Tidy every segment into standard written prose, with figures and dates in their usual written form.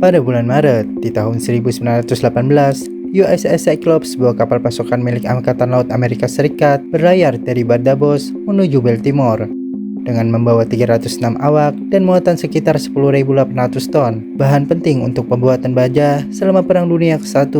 Pada bulan Maret di tahun 1918, USS Cyclops, sebuah kapal pasukan milik Angkatan Laut Amerika Serikat, berlayar dari Barbados menuju Baltimore dengan membawa 306 awak dan muatan sekitar 10.800 ton bahan penting untuk pembuatan baja selama Perang Dunia ke-1.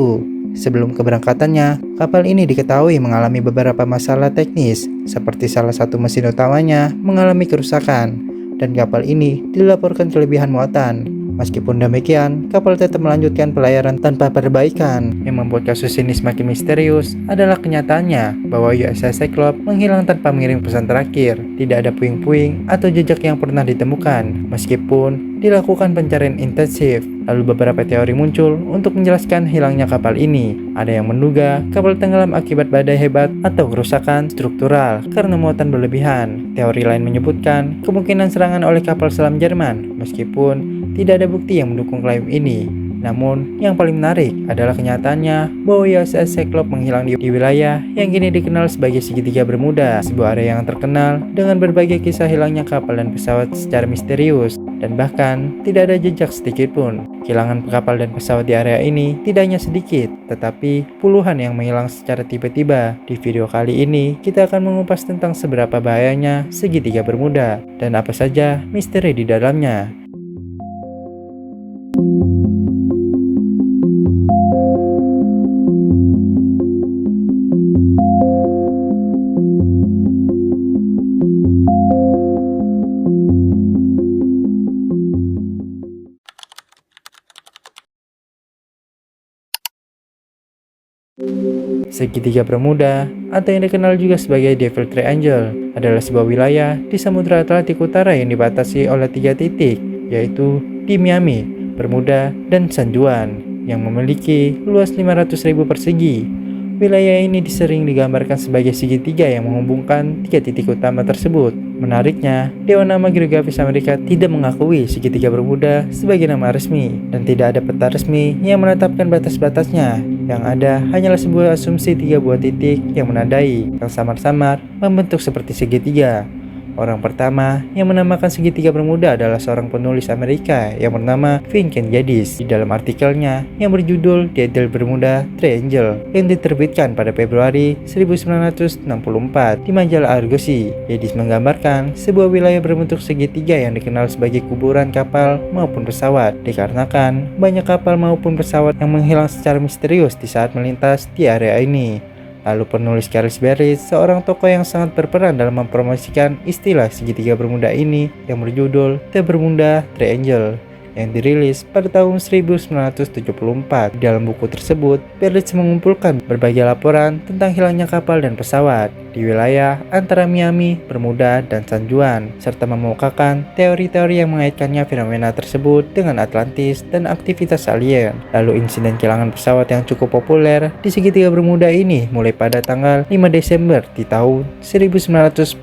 Sebelum keberangkatannya, kapal ini diketahui mengalami beberapa masalah teknis, seperti salah satu mesin utamanya mengalami kerusakan, dan kapal ini dilaporkan kelebihan muatan. Meskipun demikian, kapal tetap melanjutkan pelayaran tanpa perbaikan. Yang membuat kasus ini semakin misterius adalah kenyataannya bahwa USS Cyclops menghilang tanpa mengirim pesan terakhir. Tidak ada puing-puing atau jejak yang pernah ditemukan, meskipun dilakukan pencarian intensif. Lalu beberapa teori muncul untuk menjelaskan hilangnya kapal ini. Ada yang menduga kapal tenggelam akibat badai hebat atau kerusakan struktural karena muatan berlebihan. Teori lain menyebutkan kemungkinan serangan oleh kapal selam Jerman, meskipun tidak ada bukti yang mendukung klaim ini. Namun, yang paling menarik adalah kenyataannya bahwa USS Cyclops menghilang di wilayah yang kini dikenal sebagai segitiga Bermuda, sebuah area yang terkenal dengan berbagai kisah hilangnya kapal dan pesawat secara misterius, dan bahkan tidak ada jejak sedikit pun. Kehilangan kapal dan pesawat di area ini tidak hanya sedikit, tetapi puluhan yang menghilang secara tiba-tiba. Di video kali ini, kita akan mengupas tentang seberapa bahayanya segitiga Bermuda dan apa saja misteri di dalamnya. Segitiga Bermuda, atau yang dikenal juga sebagai Devil Triangle, adalah sebuah wilayah di Samudra Atlantik Utara yang dibatasi oleh 3 titik, yaitu di Miami, Bermuda, dan San Juan, yang memiliki luas 500.000 persegi. Wilayah ini sering digambarkan sebagai segitiga yang menghubungkan 3 titik utama tersebut. Menariknya, Dewan Nama Geografis Amerika tidak mengakui segitiga Bermuda sebagai nama resmi, dan tidak ada peta resmi yang menetapkan batas-batasnya. Yang ada hanyalah sebuah asumsi 3 buah titik yang menandai, yang samar-samar membentuk seperti segitiga. Orang pertama yang menamakan segitiga Bermuda adalah seorang penulis Amerika yang bernama Vincent Gaddis. Di dalam artikelnya yang berjudul The Bermuda Triangle yang diterbitkan pada Februari 1964 di majalah Argosy, Gaddis menggambarkan sebuah wilayah berbentuk segitiga yang dikenal sebagai kuburan kapal maupun pesawat, dikarenakan banyak kapal maupun pesawat yang menghilang secara misterius di saat melintas di area ini. Lalu penulis Carles Berry, seorang tokoh yang sangat berperan dalam mempromosikan istilah segitiga Bermuda ini yang berjudul The Bermuda Triangle, yang dirilis pada tahun 1974. Dalam buku tersebut, Berlitz mengumpulkan berbagai laporan tentang hilangnya kapal dan pesawat di wilayah antara Miami, Bermuda, dan San Juan, serta memukakan teori-teori yang mengaitkannya fenomena tersebut dengan Atlantis dan aktivitas alien. Lalu insiden kehilangan pesawat yang cukup populer di segitiga Bermuda ini mulai pada tanggal 5 Desember di tahun 1945.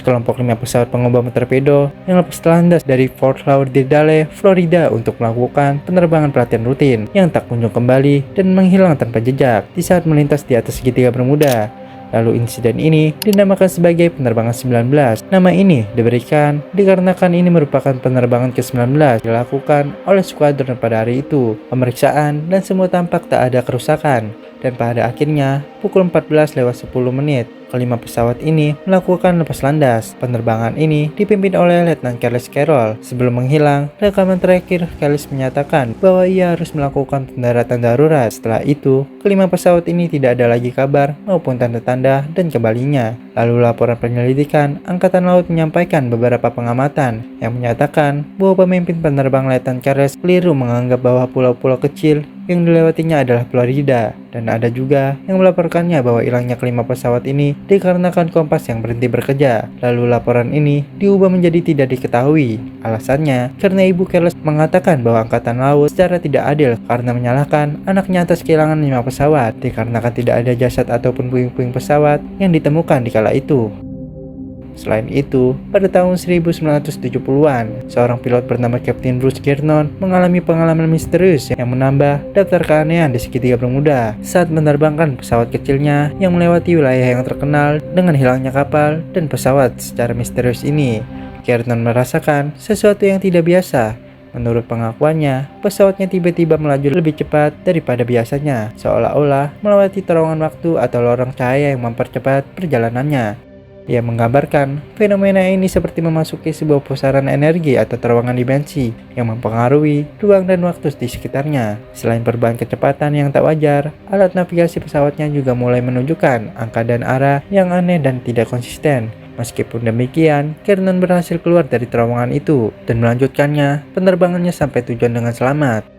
Sekelompok 5 pesawat pengobam torpedo yang lepas landas dari Fort Lauderdale, Florida untuk melakukan penerbangan pelatihan rutin yang tak kunjung kembali dan menghilang tanpa jejak di saat melintas di atas segitiga Bermuda. Lalu insiden ini dinamakan sebagai penerbangan 19. Nama ini diberikan dikarenakan ini merupakan penerbangan ke-19 dilakukan oleh skuadron pada hari itu. Pemeriksaan dan semua tampak tak ada kerusakan, dan pada akhirnya pukul 14:10 kelima pesawat ini melakukan lepas landas. Penerbangan ini dipimpin oleh Letnan Carles Carroll. Sebelum menghilang, rekaman terakhir Carles menyatakan bahwa ia harus melakukan pendaratan darurat. Setelah itu, kelima pesawat ini tidak ada lagi kabar maupun tanda-tanda dan kembalinya. Lalu laporan penyelidikan Angkatan Laut menyampaikan beberapa pengamatan yang menyatakan bahwa pemimpin penerbang Letnan Carles keliru menganggap bahwa pulau-pulau kecil yang dilewatinya adalah Florida, dan ada juga yang melaporkannya bahwa hilangnya kelima pesawat ini dikarenakan kompas yang berhenti bekerja. Lalu laporan ini diubah menjadi tidak diketahui. Alasannya karena Ibu Carles mengatakan bahwa Angkatan Laut secara tidak adil karena menyalahkan anaknya atas kehilangan 5 pesawat, dikarenakan tidak ada jasad ataupun puing-puing pesawat yang ditemukan di kala itu. Selain itu, pada tahun 1970-an, seorang pilot bernama Kapten Bruce Gernon mengalami pengalaman misterius yang menambah daftar keanehan di segitiga Bermuda saat menerbangkan pesawat kecilnya yang melewati wilayah yang terkenal dengan hilangnya kapal dan pesawat secara misterius ini. Gernon merasakan sesuatu yang tidak biasa. Menurut pengakuannya, pesawatnya tiba-tiba melaju lebih cepat daripada biasanya, seolah-olah melewati terowongan waktu atau lorong cahaya yang mempercepat perjalanannya. Ia menggambarkan fenomena ini seperti memasuki sebuah pusaran energi atau terowongan dimensi yang mempengaruhi ruang dan waktu di sekitarnya. Selain perubahan kecepatan yang tak wajar, alat navigasi pesawatnya juga mulai menunjukkan angka dan arah yang aneh dan tidak konsisten. Meskipun demikian, Kiernan berhasil keluar dari terowongan itu dan melanjutkannya penerbangannya sampai tujuan dengan selamat.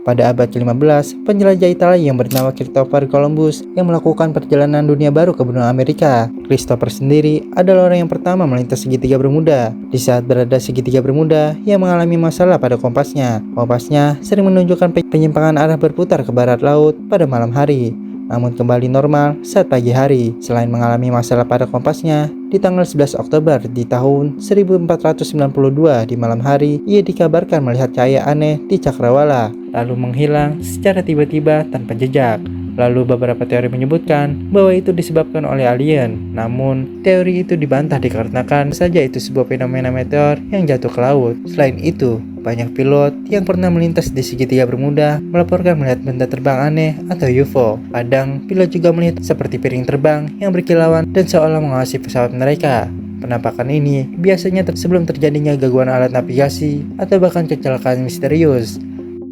Pada abad ke-15, penjelajah Italia yang bernama Christopher Columbus yang melakukan perjalanan dunia baru ke benua Amerika. Christopher sendiri adalah orang yang pertama melintas segitiga Bermuda. Di saat berada segitiga Bermuda, ia mengalami masalah pada kompasnya. Kompasnya sering menunjukkan penyimpangan arah berputar ke barat laut pada malam hari, namun kembali normal saat pagi hari. Selain mengalami masalah pada kompasnya, di tanggal 11 Oktober di tahun 1492 di malam hari, ia dikabarkan melihat cahaya aneh di cakrawala, lalu menghilang secara tiba-tiba tanpa jejak. Lalu beberapa teori menyebutkan bahwa itu disebabkan oleh alien, namun teori itu dibantah dikarenakan saja itu sebuah fenomena meteor yang jatuh ke laut. Selain itu, banyak pilot yang pernah melintas di segitiga Bermuda melaporkan melihat benda terbang aneh atau UFO. Kadang, pilot juga melihat seperti piring terbang yang berkilauan dan seolah mengawasi pesawat mereka. Penampakan ini biasanya sebelum terjadinya gangguan alat navigasi atau bahkan kecelakaan misterius.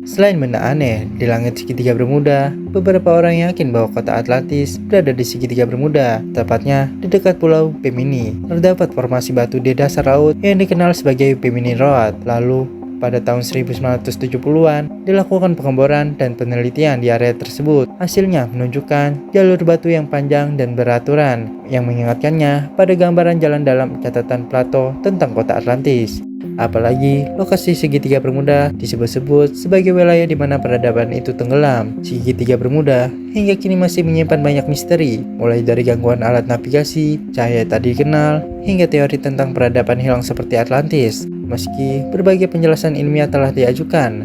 Selain benda aneh di langit segitiga Bermuda, beberapa orang yakin bahwa kota Atlantis berada di segitiga Bermuda, tepatnya di dekat pulau Bimini. Terdapat formasi batu di dasar laut yang dikenal sebagai Bimini Road. Lalu, pada tahun 1970-an, dilakukan pengeboran dan penelitian di area tersebut. Hasilnya menunjukkan jalur batu yang panjang dan beraturan, yang mengingatkannya pada gambaran jalan dalam catatan Plato tentang kota Atlantis. Apalagi lokasi segitiga Bermuda disebut-sebut sebagai wilayah di mana peradaban itu tenggelam. Segitiga Bermuda hingga kini masih menyimpan banyak misteri, mulai dari gangguan alat navigasi, cahaya tak dikenal, hingga teori tentang peradaban hilang seperti Atlantis. Meski berbagai penjelasan ilmiah telah diajukan,